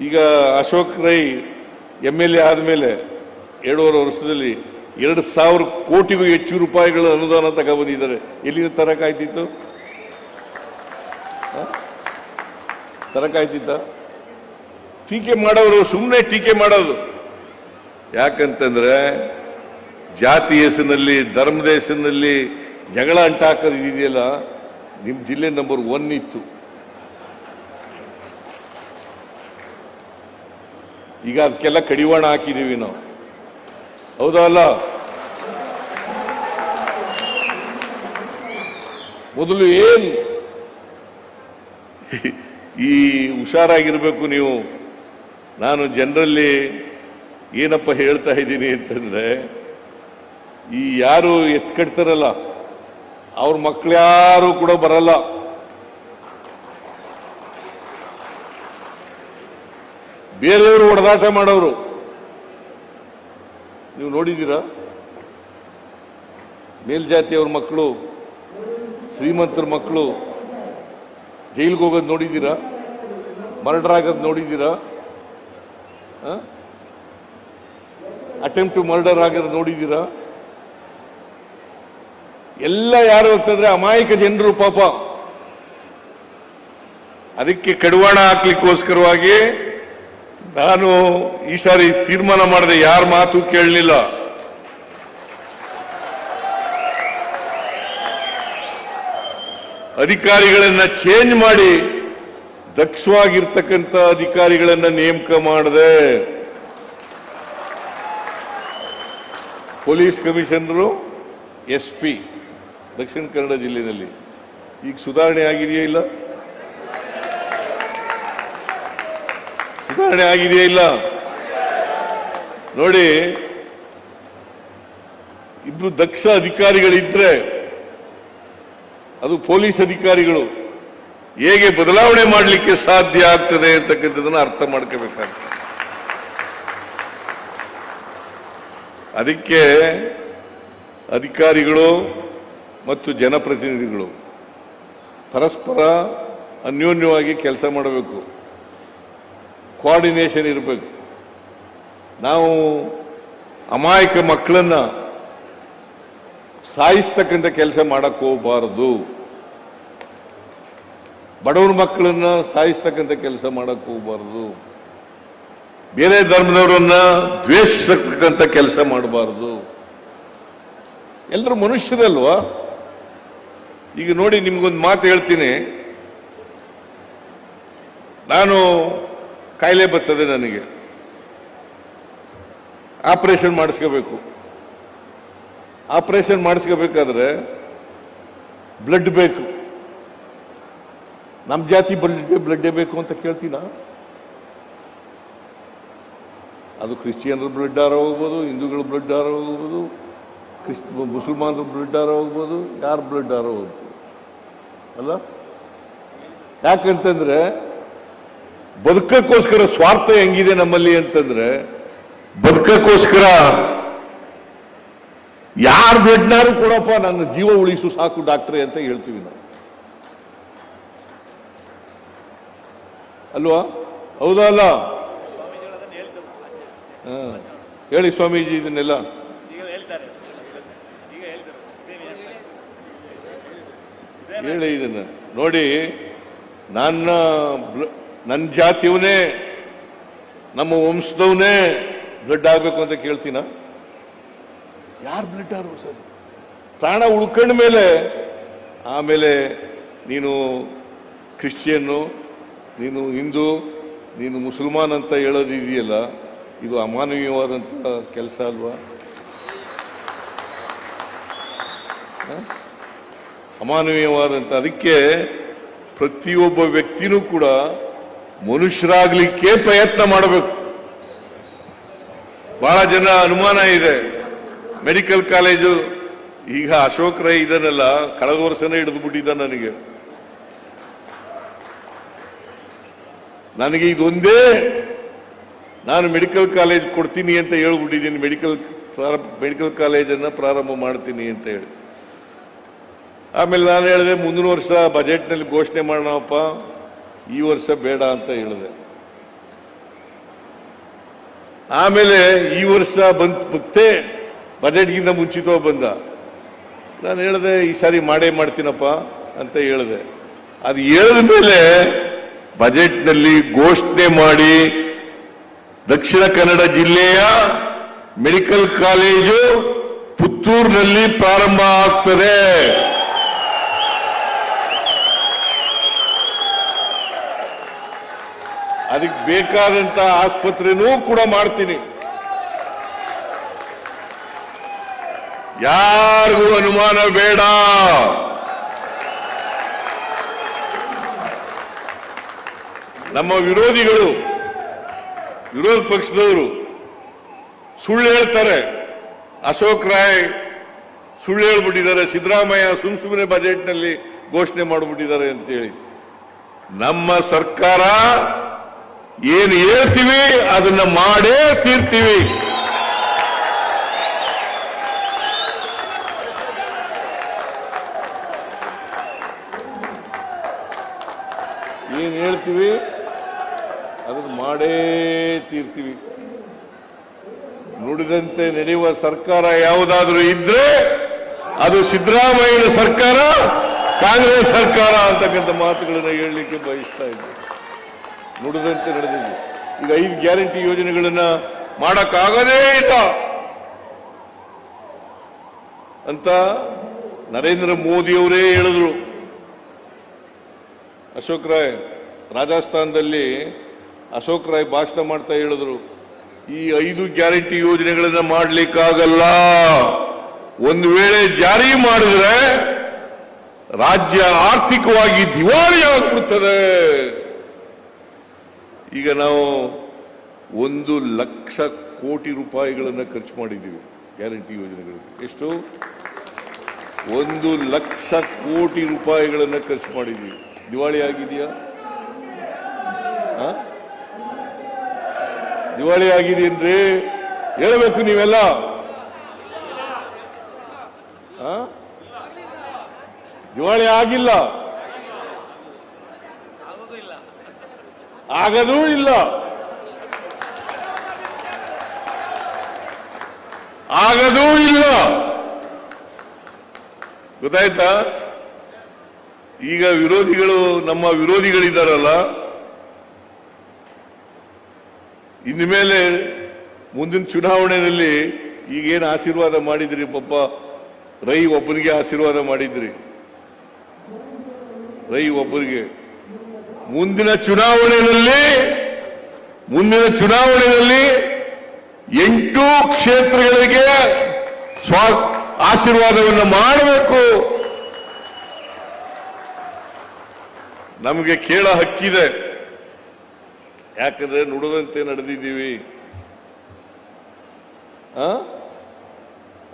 ಈಗ ಅಶೋಕ್ ರೈ MLA ಆದಮೇಲೆ 2.5 ವರ್ಷದಲ್ಲಿ 2,000 ಕೋಟಿಗೂ ಹೆಚ್ಚು ರೂಪಾಯಿಗಳ ಅನುದಾನ ತಗೊಬಂದಿದ್ದಾರೆ. ಎಲ್ಲಿಂದ ತರಕಾಯ್ತಿತ್ತು? ತರಕಾಯ್ತಿತ್ತ? ಟೀಕೆ ಮಾಡೋರು ಸುಮ್ಮನೆ ಟೀಕೆ ಮಾಡೋದು. ಯಾಕಂತಂದ್ರೆ ಜಾತಿ ಹೆಸರಿನಲ್ಲಿ, ಧರ್ಮದ ಹೆಸರಿನಲ್ಲಿ ಜಗಳ ಅಂಟಾಕೋದು ಇದೆಯಲ್ಲ, ನಿಮ್ಮ ಜಿಲ್ಲೆ ನಂಬರ್ 1 ಇತ್ತು. ಈಗ ಅದಕ್ಕೆಲ್ಲ ಕಡಿವಾಣ ಹಾಕಿದೀವಿ ನಾವು. ಹೌದಾ ಅಲ್ಲ? ಮೊದಲು ಏನ್ ಈ ಹುಷಾರಾಗಿರ್ಬೇಕು ನೀವು. ನಾನು ಜನರಲ್ಲಿ ಏನಪ್ಪ ಹೇಳ್ತಾ ಇದ್ದೀನಿ ಅಂತಂದ್ರೆ, ಈ ಯಾರು ಎತ್ಕಡ್ತಾರಲ್ಲ ಅವ್ರ ಮಕ್ಕಳ್ಯಾರು ಕೂಡ ಬರಲ್ಲ. ಬೇರೆಯವರು ಹೊಡೆದಾಟ ಮಾಡೋರು ನೀವು ನೋಡಿದ್ದೀರಾ? ಮೇಲ್ಜಾತಿಯವ್ರ ಮಕ್ಕಳು, ಶ್ರೀಮಂತರ ಮಕ್ಕಳು ಜೈಲಿಗೆ ಹೋಗೋದು ನೋಡಿದ್ದೀರಾ? ಮರ್ಡರ್ ಆಗೋದು ನೋಡಿದ್ದೀರಾ? ಅಟೆಂಪ್ಟ್ ಟು ಮರ್ಡರ್ ಆಗೋದು ನೋಡಿದ್ದೀರಾ? ಎಲ್ಲ ಯಾರು ಅಂತಂದ್ರೆ ಅಮಾಯಕ ಜನರು ಪಾಪ. ಅದಕ್ಕೆ ಕಡಿವಾಣ ಹಾಕ್ಲಿಕ್ಕೋಸ್ಕರವಾಗಿ ನಾನು ಈ ಸಾರಿ ತೀರ್ಮಾನ ಮಾಡಿದೆ, ಯಾರ ಮಾತು ಕೇಳಲಿಲ್ಲ. ಅಧಿಕಾರಿಗಳನ್ನ ಚೇಂಜ್ ಮಾಡಿ ದಕ್ಷವಾಗಿರ್ತಕ್ಕಂಥ ಅಧಿಕಾರಿಗಳನ್ನ ನೇಮಕ ಮಾಡಿದೆ. Police commissioner, SP Dakshina Kannada ಜಿಲ್ಲೆಯಲ್ಲಿ ಈಗ ಸುಧಾರಣೆ ಆಗಿದೆಯಾ ಇಲ್ಲ? ಸುಧಾರಣೆ ಆಗಿದೆಯಾ ಇಲ್ಲ? ನೋಡಿ, ಇಬ್ರು ದಕ್ಷ ಅಧಿಕಾರಿಗಳಿದ್ರೆ ಅದು ಪೊಲೀಸ್ ಅಧಿಕಾರಿಗಳು ಹೇಗೆ ಬದಲಾವಣೆ ಮಾಡಲಿಕ್ಕೆ ಸಾಧ್ಯ ಆಗ್ತದೆ ಅಂತಕ್ಕಂಥದನ್ನ ಅರ್ಥ ಮಾಡ್ಕೋಬೇಕಾಗ್ತದೆ. ಅದಕ್ಕೆ ಅಧಿಕಾರಿಗಳು ಮತ್ತು ಜನಪ್ರತಿನಿಧಿಗಳು ಪರಸ್ಪರ ಅನ್ಯೋನ್ಯವಾಗಿ ಕೆಲಸ ಮಾಡಬೇಕು, ಕೋಆರ್ಡಿನೇಷನ್ ಇರಬೇಕು. ನಾವು ಅಮಾಯಕ ಮಕ್ಕಳನ್ನ ಸಾಯಿಸ್ತಕ್ಕಂಥ ಕೆಲಸ ಮಾಡಕ್ಕೆ ಹೋಗಬಾರದು. ಬಡವರ ಮಕ್ಕಳನ್ನ ಸಾಯಿಸ್ತಕ್ಕಂಥ ಕೆಲಸ ಮಾಡಕ್ಕೆ ಹೋಗಬಾರದು. ಬೇರೆ ಧರ್ಮದವರನ್ನ ದ್ವೇಷಿಸತಕ್ಕಂಥ ಕೆಲಸ ಮಾಡಬಾರದು. ಎಲ್ಲರೂ ಮನುಷ್ಯರಲ್ವಾ? ಈಗ ನೋಡಿ, ನಿಮ್ಗೊಂದು ಮಾತು ಹೇಳ್ತೀನಿ. ನಾನು ಕಾಯಿಲೆ ಬರ್ತದೆ, ನನಗೆ ಆಪರೇಷನ್ ಮಾಡಿಸ್ಕೋಬೇಕು. ಆಪರೇಷನ್ ಮಾಡಿಸ್ಕೋಬೇಕಾದ್ರೆ ಬ್ಲಡ್ ಬೇಕು. ನಮ್ಮ ಜಾತಿ ಬ್ಲಡ್ ಬೇಕು ಅಂತ ಕೇಳ್ತೀನ? ಅದು ಕ್ರಿಶ್ಚಿಯನ್ರ ಬ್ಲಡ್ ಆರ ಹೋಗ್ಬೋದು, ಹಿಂದೂಗಳ ಬ್ಲಡ್ ಆರ ಹೋಗ್ಬೋದು, ಮುಸಲ್ಮಾನರ ಬ್ಲಡ್ ಆರ ಹೋಗ್ಬೋದು, ಯಾರ ಬ್ಲಡ್ ಆರ ಹೋಗ್ಬೋದು ಅಲ್ಲ? ಯಾಕಂತಂದ್ರೆ ಬದುಕಕ್ಕೋಸ್ಕರ ಸ್ವಾರ್ಥ ಹೆಂಗಿದೆ ನಮ್ಮಲ್ಲಿ ಅಂತಂದ್ರೆ, ಬದುಕಕ್ಕೋಸ್ಕರ ಯಾರ ಬ್ಲಡ್ನಾರು ಕೊಡಪ್ಪ, ನನ್ನ ಜೀವ ಉಳಿಸು ಸಾಕು ಡಾಕ್ಟ್ರೇ ಅಂತ ಹೇಳ್ತೀವಿ ನಾವು, ಅಲ್ವಾ? ಹೌದಾ ಅಲ್ಲ? ಹೇಳಿ ಸ್ವಾಮೀಜಿ ಇದನ್ನೆಲ್ಲ. ಹೇಳಿ ಇದನ್ನ. ನೋಡಿ, ನನ್ನ ಜಾತಿಯವನೇ, ನಮ್ಮ ವಂಶದವನೇ ಬ್ಲಡ್ ಆಗ್ಬೇಕು ಅಂತ ಕೇಳ್ತೀನ? ಯಾರು ಬ್ಲಡ್ ಆಗ್ಬೇಕು ಸರ್? ಪ್ರಾಣ ಉಳ್ಕೊಂಡ ಮೇಲೆ ಆಮೇಲೆ ನೀನು ಕ್ರಿಶ್ಚಿಯನ್ನು, ನೀನು ಹಿಂದೂ, ನೀನು ಮುಸಲ್ಮಾನ್ ಅಂತ ಹೇಳೋದು ಇದೆಯಲ್ಲ, ಇದು ಅಮಾನವೀಯವಾದಂಥ ಕೆಲಸ ಅಲ್ವಾ? ಅಮಾನವೀಯವಾದಂಥ. ಅದಕ್ಕೆ ಪ್ರತಿಯೊಬ್ಬ ವ್ಯಕ್ತಿನೂ ಕೂಡ ಮನುಷ್ಯರಾಗ್ಲಿಕ್ಕೆ ಪ್ರಯತ್ನ ಮಾಡಬೇಕು. ಬಹಳ ಜನ ಅನುಮಾನ ಇದೆ. ಮೆಡಿಕಲ್ ಕಾಲೇಜು ಈಗ ಅಶೋಕ್ ರೈ ಇದನ್ನೆಲ್ಲ ಕಳೆದ ವರ್ಷನೇ ಹಿಡಿದು ಬಿಟ್ಟಿದ್ದ. ನನಗೆ ಇದೊಂದೇ, ನಾನು ಮೆಡಿಕಲ್ ಕಾಲೇಜ್ ಕೊಡ್ತೀನಿ ಅಂತ ಹೇಳ್ಬಿಟ್ಟಿದ್ದೀನಿ. ಮೆಡಿಕಲ್ ಕಾಲೇಜನ್ನು ಪ್ರಾರಂಭ ಮಾಡ್ತೀನಿ ಅಂತ ಹೇಳಿ. ಆಮೇಲೆ ನಾನು ಹೇಳಿದೆ, ಮುಂದಿನ ವರ್ಷ ಬಜೆಟ್ನಲ್ಲಿ ಘೋಷಣೆ ಮಾಡೋಣಪ್ಪ, ಈ ವರ್ಷ ಬೇಡ ಅಂತ ಹೇಳಿದೆ. ಆಮೇಲೆ ಈ ವರ್ಷ ಮತ್ತೆ ಬಜೆಟ್ಗಿಂತ ಮುಂಚಿತವಾಗಿ ಬಂದ. ನಾನು ಹೇಳಿದೆ ಈ ಸಾರಿ ಮಾಡೇ ಮಾಡ್ತೀನಪ್ಪ ಅಂತ ಹೇಳಿದೆ. ಅದು ಹೇಳಿದ ಮೇಲೆ ಬಜೆಟ್ನಲ್ಲಿ ಘೋಷಣೆ ಮಾಡಿ ದಕ್ಷಿಣ ಕನ್ನಡ ಜಿಲ್ಲೆಯ ಮೆಡಿಕಲ್ ಕಾಲೇಜು ಪುತ್ತೂರಿನಲ್ಲಿ ಪ್ರಾರಂಭ ಆಗ್ತದೆ. ಅದಕ್ಕೆ ಬೇಕಾದಂತ ಆಸ್ಪತ್ರೆನೂ ಕೂಡ ಮಾಡ್ತೀನಿ. ಯಾರಿಗೂ ಅನುಮಾನ ಬೇಡ. ನಮ್ಮ ವಿರೋಧಿಗಳು, ವಿರೋಧ ಪಕ್ಷದವರು ಸುಳ್ಳು ಹೇಳ್ತಾರೆ. ಅಶೋಕ್ ರಾಯ್ ಸುಳ್ಳು ಹೇಳ್ಬಿಟ್ಟಿದ್ದಾರೆ, ಸಿದ್ದರಾಮಯ್ಯ ಸುಮ್ಮನೆ ಬಜೆಟ್ನಲ್ಲಿ ಘೋಷಣೆ ಮಾಡಿಬಿಟ್ಟಿದ್ದಾರೆ ಅಂತೇಳಿ. ನಮ್ಮ ಸರ್ಕಾರ ಏನು ಹೇಳ್ತೀವಿ ಅದನ್ನ ಮಾಡೇ ತೀರ್ತೀವಿ. ಏನ್ ಹೇಳ್ತೀವಿ ಅದನ್ನ ಮಾಡೇ ತೀರ್ತೀವಿ. ನುಡಿದಂತೆ ನಡೆಯುವ ಸರ್ಕಾರ ಯಾವುದಾದ್ರೂ ಇದ್ರೆ ಅದು ಸಿದ್ದರಾಮಯ್ಯನ ಸರ್ಕಾರ, ಕಾಂಗ್ರೆಸ್ ಸರ್ಕಾರ ಅಂತಕ್ಕಂಥ ಮಾತುಗಳನ್ನ ಹೇಳಲಿಕ್ಕೆ ಬಯಸ್ತಾ ಇದ್ದೆ. ನುಡಿದಂತೆ ನಡೆದಿದೆ. ಈಗ 5 ಗ್ಯಾರಂಟಿ ಯೋಜನೆಗಳನ್ನ ಮಾಡಕ್ಕಾಗದೇ ಇಲ್ಲ ಅಂತ ನರೇಂದ್ರ ಮೋದಿಯವರೇ ಹೇಳಿದ್ರು. ಅಶೋಕ್ ರಾಯ್ ರಾಜಸ್ಥಾನದಲ್ಲಿ ಅಶೋಕ್ ರಾಯ್ ಭಾಷಣ ಮಾಡ್ತಾ ಹೇಳಿದ್ರು, ಈ 5 ಗ್ಯಾರಂಟಿ ಯೋಜನೆಗಳನ್ನ ಮಾಡಲಿಕ್ಕಾಗಲ್ಲ. ಒಂದು ವೇಳೆ ಜಾರಿ ಮಾಡಿದ್ರೆ ರಾಜ್ಯ ಆರ್ಥಿಕವಾಗಿ ದಿವಾಳಿ ಆಗ್ಬಿಡ್ತದೆ. ಈಗ ನಾವು 1,00,000 ಕೋಟಿ ರೂಪಾಯಿಗಳನ್ನ ಖರ್ಚು ಮಾಡಿದ್ದೀವಿ ಗ್ಯಾರಂಟಿ ಯೋಜನೆಗಳಿಗೆ. ಎಷ್ಟು? 1,00,000 ಕೋಟಿ ರೂಪಾಯಿಗಳನ್ನ ಖರ್ಚು ಮಾಡಿದ್ದೀವಿ. ದಿವಾಳಿ ಆಗಿದೆಯಾ? ದಿವಾಳಿ ಆಗಿದೆಯೇನ್ರಿ? ಹೇಳಬೇಕು ನೀವೆಲ್ಲ. ದಿವಾಳಿ ಆಗಿಲ್ಲ, ಆಗದೂ ಇಲ್ಲ, ಆಗದೂ ಇಲ್ಲ. ಗೊತ್ತಾಯ್ತಾ? ಈಗ ವಿರೋಧಿಗಳು, ನಮ್ಮ ವಿರೋಧಿಗಳಿದ್ದಾರಲ್ಲ, ಇನ್ಮೇಲೆ ಮುಂದಿನ ಚುನಾವಣೆಯಲ್ಲಿ ಈಗೇನು ಆಶೀರ್ವಾದ ಮಾಡಿದ್ರಿ, ಪಾಪ ರೈ ಒಬ್ಬನಿಗೆ ಆಶೀರ್ವಾದ ಮಾಡಿದ್ರಿ, ರೈ ಒಬ್ಬರಿಗೆ. ಮುಂದಿನ ಚುನಾವಣೆಯಲ್ಲಿ 8 ಕ್ಷೇತ್ರಗಳಿಗೆ ಆಶೀರ್ವಾದವನ್ನು ಮಾಡಬೇಕು. ನಮಗೆ ಕೇಳ ಹಕ್ಕಿದೆ. ಯಾಕಂದ್ರೆ ನುಡಿದಂತೆ ನಡೆದಿದ್ದೀವಿ,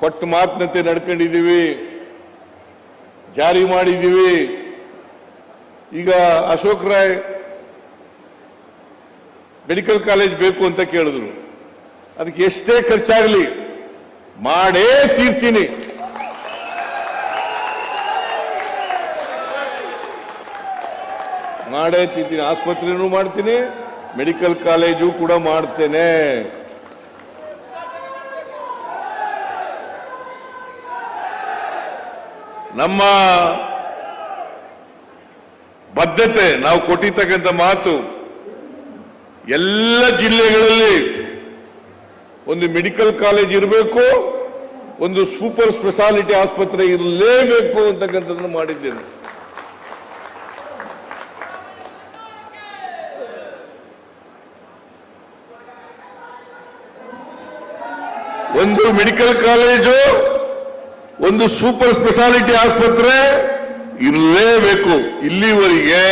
ಕೊಟ್ಟ ಮಾತಿನಂತೆ ನಡ್ಕೊಂಡಿದ್ದೀವಿ, ಜಾರಿ ಮಾಡಿದ್ದೀವಿ. ಈಗ ಅಶೋಕ್ ರಾಯ್ ಮೆಡಿಕಲ್ ಕಾಲೇಜ್ ಬೇಕು ಅಂತ ಕೇಳಿದ್ರು. ಅದಕ್ಕೆ ಎಷ್ಟೇ ಖರ್ಚಾಗಲಿ ಮಾಡೇ ತೀರ್ತೀನಿ. ಮಾಡೇ ತೀರ್ತೀನಿ. ಆಸ್ಪತ್ರೆನೂ ಮಾಡ್ತೀನಿ, ಮೆಡಿಕಲ್ ಕಾಲೇಜು ಕೂಡ ಮಾಡ್ತೇನೆ. ನಮ್ಮ ಬದ್ಧತೆ, ನಾವು ಕೊಟ್ಟಿರ್ತಕ್ಕಂಥ ಮಾತು, ಎಲ್ಲ ಜಿಲ್ಲೆಗಳಲ್ಲಿ ಒಂದು ಮೆಡಿಕಲ್ ಕಾಲೇಜ್ ಇರಬೇಕು, ಒಂದು ಸೂಪರ್ ಸ್ಪೆಷಾಲಿಟಿ ಆಸ್ಪತ್ರೆ ಇರಲೇಬೇಕು ಅಂತಕ್ಕಂಥದ್ದನ್ನು ಮಾಡಿದ್ದೇನೆ. ಒಂದು ಮೆಡಿಕಲ್ ಕಾಲೇಜು, ಒಂದು ಸೂಪರ್ ಸ್ಪೆಷಾಲಿಟಿ ಆಸ್ಪತ್ರೆ ಇರಲೇಬೇಕು. ಇಲ್ಲಿವರೆಗೆ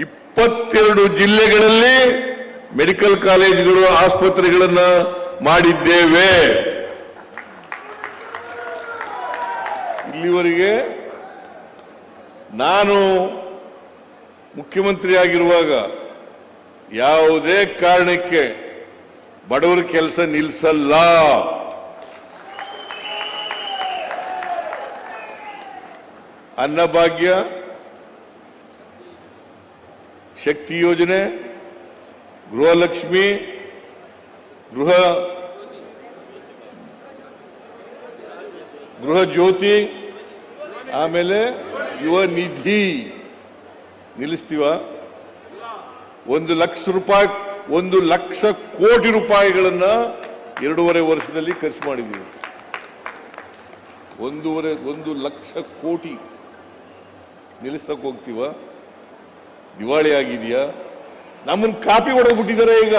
22 ಜಿಲ್ಲೆಗಳಲ್ಲಿ ಮೆಡಿಕಲ್ ಕಾಲೇಜುಗಳು, ಆಸ್ಪತ್ರೆಗಳನ್ನ ಮಾಡಿದ್ದೇವೆ. ಇಲ್ಲಿವರೆಗೆ ನಾನು ಮುಖ್ಯಮಂತ್ರಿಯಾಗಿರುವಾಗ ಯಾವುದೇ ಕಾರಣಕ್ಕೆ ಬಡವರ ಕೆಲಸ ನಿಲ್ಲಿಸಲ್ಲ. ಅನ್ನಭಾಗ್ಯ, ಶಕ್ತಿ ಯೋಜನೆ, ಗೃಹಲಕ್ಷ್ಮಿ, ಗೃಹ ಜ್ಯೋತಿ, ಆಮೇಲೆ ಯುವ ನಿಧಿ ನಿಲ್ಲಿಸ್ತೀವ. 1 ಲಕ್ಷ ಕೋಟಿ ರೂಪಾಯಿಗಳನ್ನ 2.5 ವರ್ಷದಲ್ಲಿ ಖರ್ಚು ಮಾಡಿದ್ದೀವಿ. 1 ಲಕ್ಷ ಕೋಟಿ ನಿಲ್ಲಿಸಕ್ ಹೋಗ್ತೀವ? ದಿವಾಳಿ ಆಗಿದೆಯಾ? ನಮ್ಮನ್ನ ಕಾಪಿ ಹೊಡೆದ್ಬಿಟ್ಟಿದ್ದಾರೆ ಈಗ.